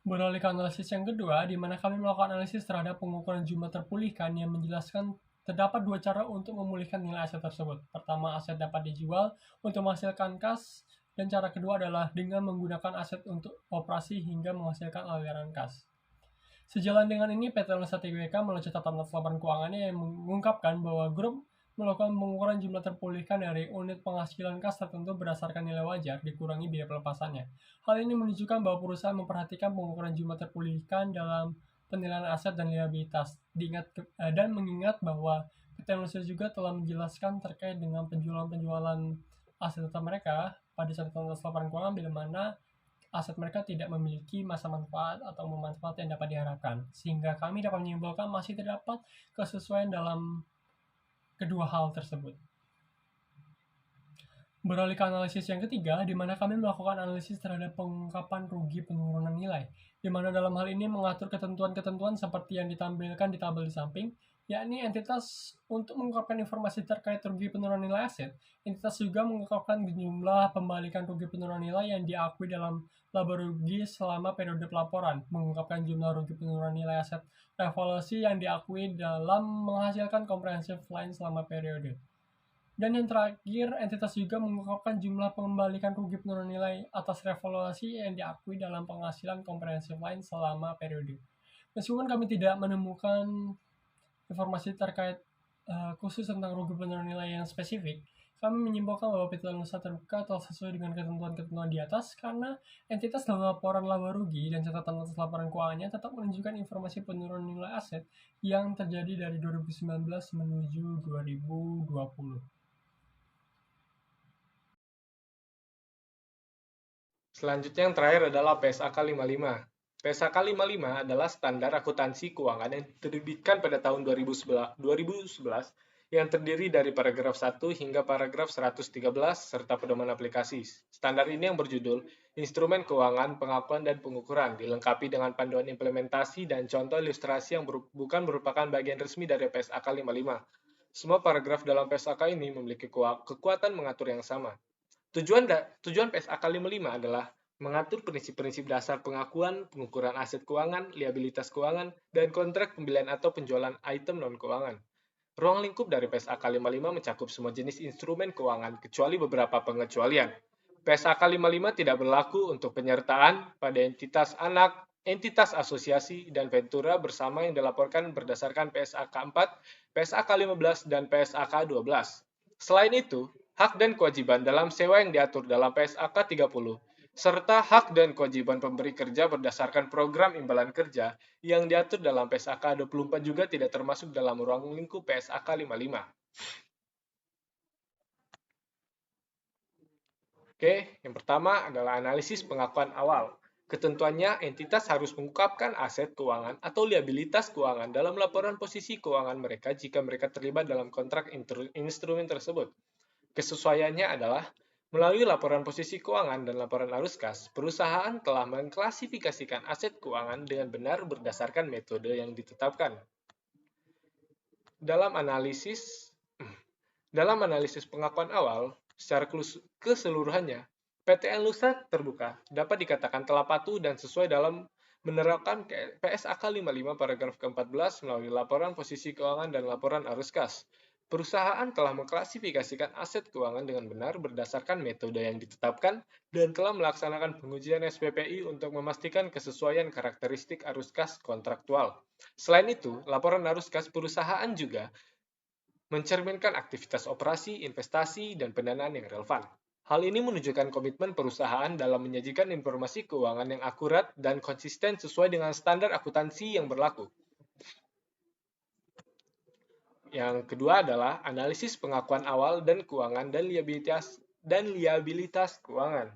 Beralih ke analisis yang kedua, di mana kami melakukan analisis terhadap pengukuran jumlah terpulihkan yang menjelaskan terdapat 2 cara untuk memulihkan nilai aset tersebut. Pertama, aset dapat dijual untuk menghasilkan kas, dan cara kedua adalah dengan menggunakan aset untuk operasi hingga menghasilkan aliran kas. Sejalan dengan ini, PT Nusa Tbk melalui catatan laporan keuangannya yang mengungkapkan bahwa grup melakukan pengukuran jumlah terpulihkan dari unit penghasilan kas tertentu berdasarkan nilai wajar dikurangi biaya pelepasannya. Hal ini menunjukkan bahwa perusahaan memperhatikan pengukuran jumlah terpulihkan dalam penilaian aset dan liabilitas. Dan mengingat bahwa PT Nusa juga telah menjelaskan terkait dengan penjualan-penjualan aset data mereka pada catatan laporan keuangan bila mana aset mereka tidak memiliki masa manfaat atau manfaat yang dapat diharapkan, sehingga kami dapat menyimpulkan masih terdapat kesesuaian dalam kedua hal tersebut. Beralih ke analisis yang ketiga, di mana kami melakukan analisis terhadap pengungkapan rugi penurunan nilai, di mana dalam hal ini mengatur ketentuan-ketentuan seperti yang ditampilkan di tabel di samping, yakni entitas untuk mengungkapkan informasi terkait rugi penurunan nilai aset. Entitas juga mengungkapkan jumlah pembalikan rugi penurunan nilai yang diakui dalam laba rugi selama periode pelaporan, mengungkapkan jumlah rugi penurunan nilai aset revaluasi yang diakui dalam menghasilkan comprehensive line selama periode. Dan yang terakhir, entitas juga mengungkapkan jumlah pengembalikan rugi penurunan nilai atas revaluasi yang diakui dalam penghasilan komprehensif lain selama periode. Meskipun kami tidak menemukan informasi terkait khusus tentang rugi penurunan nilai yang spesifik, kami menyimpulkan bahwa PT Nusa Terbuka telah sesuai dengan ketentuan-ketentuan di atas karena entitas dalam laporan laba rugi dan catatan atas laporan keuangannya tetap menunjukkan informasi penurunan nilai aset yang terjadi dari 2019 menuju 2020. Selanjutnya yang terakhir adalah PSAK 55. PSAK 55 adalah standar akuntansi keuangan yang diterbitkan pada tahun 2011 yang terdiri dari paragraf 1 hingga paragraf 113 serta pedoman aplikasi. Standar ini yang berjudul Instrumen Keuangan, Pengakuan dan Pengukuran, dilengkapi dengan panduan implementasi dan contoh ilustrasi yang bukan merupakan bagian resmi dari PSAK 55. Semua paragraf dalam PSAK ini memiliki kekuatan mengatur yang sama. Tujuan PSAK 55 adalah mengatur prinsip-prinsip dasar pengakuan, pengukuran aset keuangan, liabilitas keuangan, dan kontrak pembelian atau penjualan item non-keuangan. Ruang lingkup dari PSAK 55 mencakup semua jenis instrumen keuangan kecuali beberapa pengecualian. PSAK 55 tidak berlaku untuk penyertaan pada entitas anak, entitas asosiasi, dan ventura bersama yang dilaporkan berdasarkan PSAK 4, PSAK 15, dan PSAK 12. Selain itu, hak dan kewajiban dalam sewa yang diatur dalam PSAK 30, serta hak dan kewajiban pemberi kerja berdasarkan program imbalan kerja yang diatur dalam PSAK 24 juga tidak termasuk dalam ruang lingkup PSAK 55. Oke, yang pertama adalah analisis pengakuan awal. Ketentuannya, entitas harus mengungkapkan aset keuangan atau liabilitas keuangan dalam laporan posisi keuangan mereka jika mereka terlibat dalam kontrak instrumen tersebut. Kesesuaiannya adalah melalui laporan posisi keuangan dan laporan arus kas, perusahaan telah mengklasifikasikan aset keuangan dengan benar berdasarkan metode yang ditetapkan. Dalam analisis pengakuan awal, secara keseluruhannya, PTN Nusa Terbuka dapat dikatakan telah patuh dan sesuai dalam menerapkan PSAK 55 paragraf ke-14 melalui laporan posisi keuangan dan laporan arus kas. Perusahaan telah mengklasifikasikan aset keuangan dengan benar berdasarkan metode yang ditetapkan dan telah melaksanakan pengujian SPPI untuk memastikan kesesuaian karakteristik arus kas kontraktual. Selain itu, laporan arus kas perusahaan juga mencerminkan aktivitas operasi, investasi, dan pendanaan yang relevan. Hal ini menunjukkan komitmen perusahaan dalam menyajikan informasi keuangan yang akurat dan konsisten sesuai dengan standar akuntansi yang berlaku. Yang kedua adalah analisis pengakuan awal dan keuangan dan liabilitas keuangan.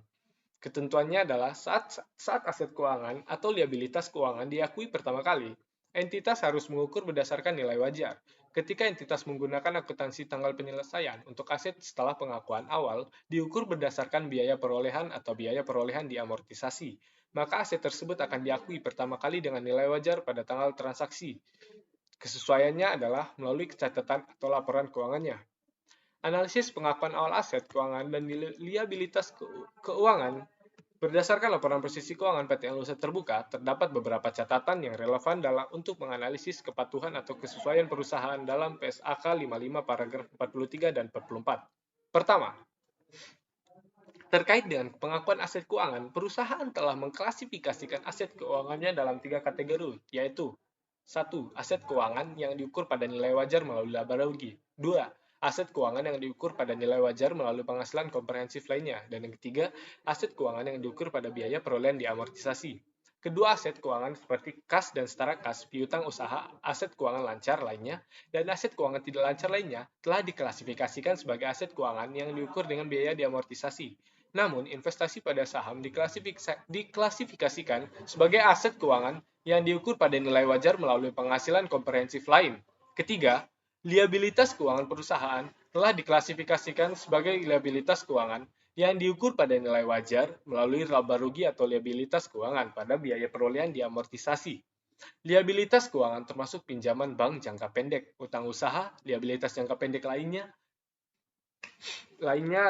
Ketentuannya adalah saat aset keuangan atau liabilitas keuangan diakui pertama kali, entitas harus mengukur berdasarkan nilai wajar. Ketika entitas menggunakan akuntansi tanggal penyelesaian untuk aset setelah pengakuan awal, diukur berdasarkan biaya perolehan atau biaya perolehan diamortisasi, maka aset tersebut akan diakui pertama kali dengan nilai wajar pada tanggal transaksi. Kesesuaiannya adalah melalui catatan atau laporan keuangannya. Analisis pengakuan awal aset keuangan dan liabilitas keuangan berdasarkan laporan posisi keuangan PT Nusa Terbuka, terdapat beberapa catatan yang relevan untuk menganalisis kepatuhan atau kesesuaian perusahaan dalam PSAK 55 paragraf 43 dan 44. Pertama, Terkait dengan pengakuan aset keuangan, perusahaan telah mengklasifikasikan aset keuangannya dalam 3 kategori, yaitu 1. Aset keuangan yang diukur pada nilai wajar melalui laba rugi. 2. Aset keuangan yang diukur pada nilai wajar melalui penghasilan komprehensif lainnya. Dan yang ketiga, aset keuangan yang diukur pada biaya perolehan diamortisasi. Kedua aset keuangan seperti kas dan setara kas, piutang usaha, aset keuangan lancar lainnya, dan aset keuangan tidak lancar lainnya telah diklasifikasikan sebagai aset keuangan yang diukur dengan biaya diamortisasi. Namun, investasi pada saham diklasifikasikan sebagai aset keuangan yang diukur pada nilai wajar melalui penghasilan komprehensif lain. Ketiga, liabilitas keuangan perusahaan telah diklasifikasikan sebagai liabilitas keuangan yang diukur pada nilai wajar melalui laba rugi atau liabilitas keuangan pada biaya perolehan diamortisasi. Liabilitas keuangan termasuk pinjaman bank jangka pendek, utang usaha, liabilitas jangka pendek lainnya,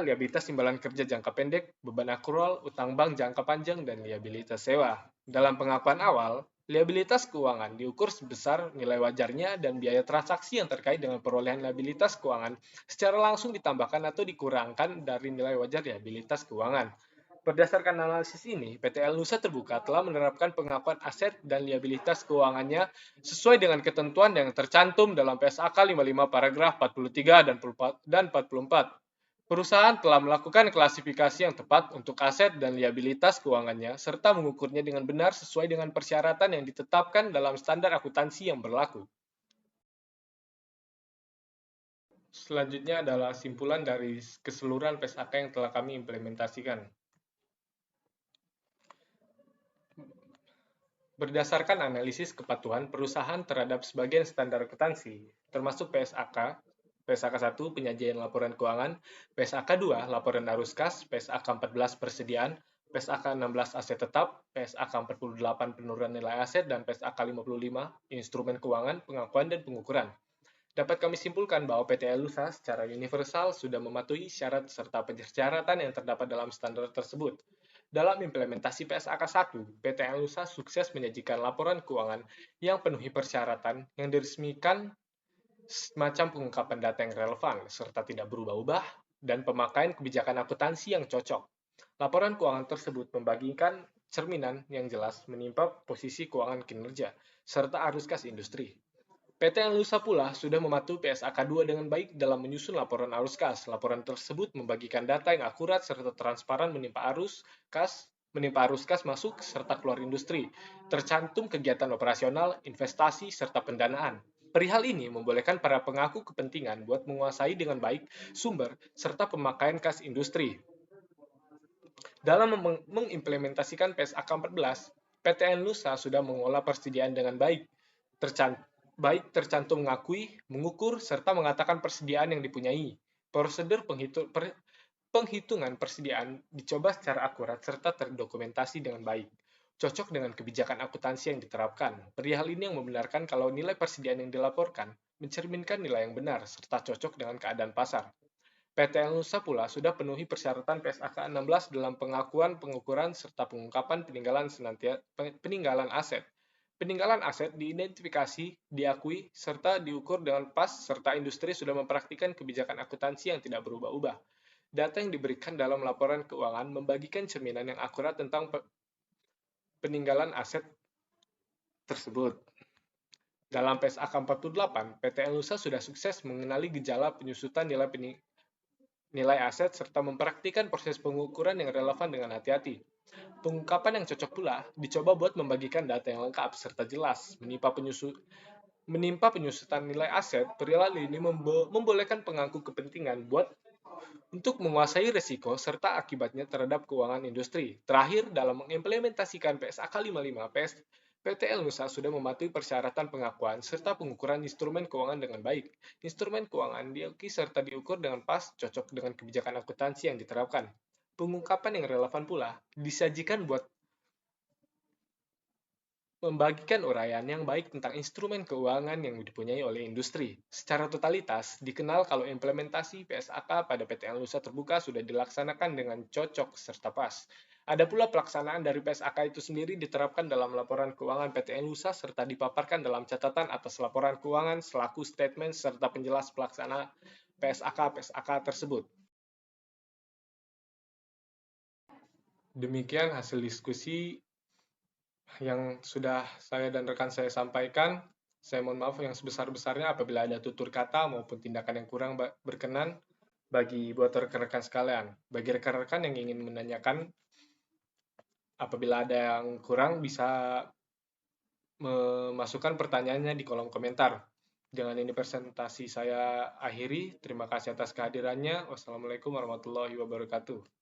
liabilitas imbalan kerja jangka pendek, beban akrual, utang bank jangka panjang, dan liabilitas sewa. Dalam pengakuan awal, liabilitas keuangan diukur sebesar nilai wajarnya dan biaya transaksi yang terkait dengan perolehan liabilitas keuangan secara langsung ditambahkan atau dikurangkan dari nilai wajar liabilitas keuangan. Berdasarkan analisis ini, PTL Nusa Terbuka telah menerapkan pengakuan aset dan liabilitas keuangannya sesuai dengan ketentuan yang tercantum dalam PSAK 55 paragraf 43 dan 44. Perusahaan telah melakukan klasifikasi yang tepat untuk aset dan liabilitas keuangannya, serta mengukurnya dengan benar sesuai dengan persyaratan yang ditetapkan dalam standar akuntansi yang berlaku. Selanjutnya adalah simpulan dari keseluruhan PSAK yang telah kami implementasikan. Berdasarkan analisis kepatuhan perusahaan terhadap sebagian standar akuntansi, termasuk PSAK, PSAK 1 penyajian laporan keuangan, PSAK 2 laporan arus kas, PSAK 14 persediaan, PSAK 16 aset tetap, PSAK 48 penurunan nilai aset, dan PSAK 55 instrumen keuangan, pengakuan, dan pengukuran. Dapat kami simpulkan bahwa PT Lusa secara universal sudah mematuhi syarat serta persyaratan yang terdapat dalam standar tersebut. Dalam implementasi PSAK 1, PT Lusa sukses menyajikan laporan keuangan yang penuhi persyaratan yang diresmikan semacam pengungkapan data yang relevan serta tidak berubah-ubah dan pemakaian kebijakan akuntansi yang cocok. Laporan keuangan tersebut membagikan cerminan yang jelas menimpa posisi keuangan kinerja serta arus kas industri. PT Lusa pula sudah mematuhi PSAK 2 dengan baik dalam menyusun laporan arus kas. Laporan tersebut membagikan data yang akurat serta transparan menimpa arus kas masuk serta keluar industri, tercantum kegiatan operasional, investasi, serta pendanaan. Perihal ini membolehkan para pengaku kepentingan buat menguasai dengan baik sumber serta pemakaian kas industri. Dalam mengimplementasikan PSAK 14, PTN Nusa sudah mengolah persediaan dengan baik, tercantum mengakui, mengukur, serta mengatakan persediaan yang dipunyai. Prosedur penghitungan persediaan dicoba secara akurat serta terdokumentasi dengan baik, cocok dengan kebijakan akuntansi yang diterapkan. Perihal ini yang membenarkan kalau nilai persediaan yang dilaporkan mencerminkan nilai yang benar serta cocok dengan keadaan pasar. PT Nusa pula sudah penuhi persyaratan PSAK 16 dalam pengakuan, pengukuran, serta pengungkapan peninggalan aset. Peninggalan aset diidentifikasi, diakui, serta diukur dengan pas, serta industri sudah mempraktikkan kebijakan akuntansi yang tidak berubah-ubah. Data yang diberikan dalam laporan keuangan membagikan cerminan yang akurat tentang peninggalan aset tersebut. Dalam PSAK 48, PT Nusa sudah sukses mengenali gejala penyusutan nilai aset serta mempraktikkan proses pengukuran yang relevan dengan hati-hati. Pengungkapan yang cocok pula dicoba buat membagikan data yang lengkap serta jelas. Menimpa penyusutan nilai aset, perihal ini membolehkan pengangku kepentingan untuk menguasai risiko serta akibatnya terhadap keuangan industri. Terakhir, dalam mengimplementasikan PSAK 55, PT Nusa sudah mematuhi persyaratan pengakuan serta pengukuran instrumen keuangan dengan baik. Instrumen keuangan diakui serta diukur dengan pas, cocok dengan kebijakan akuntansi yang diterapkan. Pengungkapan yang relevan pula disajikan buat membagikan uraian yang baik tentang instrumen keuangan yang dipunyai oleh industri. Secara totalitas, dikenal kalau implementasi PSAK pada PTN Nusa Terbuka sudah dilaksanakan dengan cocok serta pas. Ada pula pelaksanaan dari PSAK itu sendiri diterapkan dalam laporan keuangan PTN Nusa serta dipaparkan dalam catatan atas laporan keuangan selaku statement serta penjelas pelaksana PSAK tersebut. Demikian hasil diskusi yang sudah saya dan rekan saya sampaikan. Saya mohon maaf yang sebesar-besarnya apabila ada tutur kata maupun tindakan yang kurang berkenan buat rekan-rekan sekalian. Bagi rekan-rekan yang ingin menanyakan, apabila ada yang kurang bisa memasukkan pertanyaannya di kolom komentar. Dengan ini presentasi saya akhiri. Terima kasih atas kehadirannya. Wassalamualaikum warahmatullahi wabarakatuh.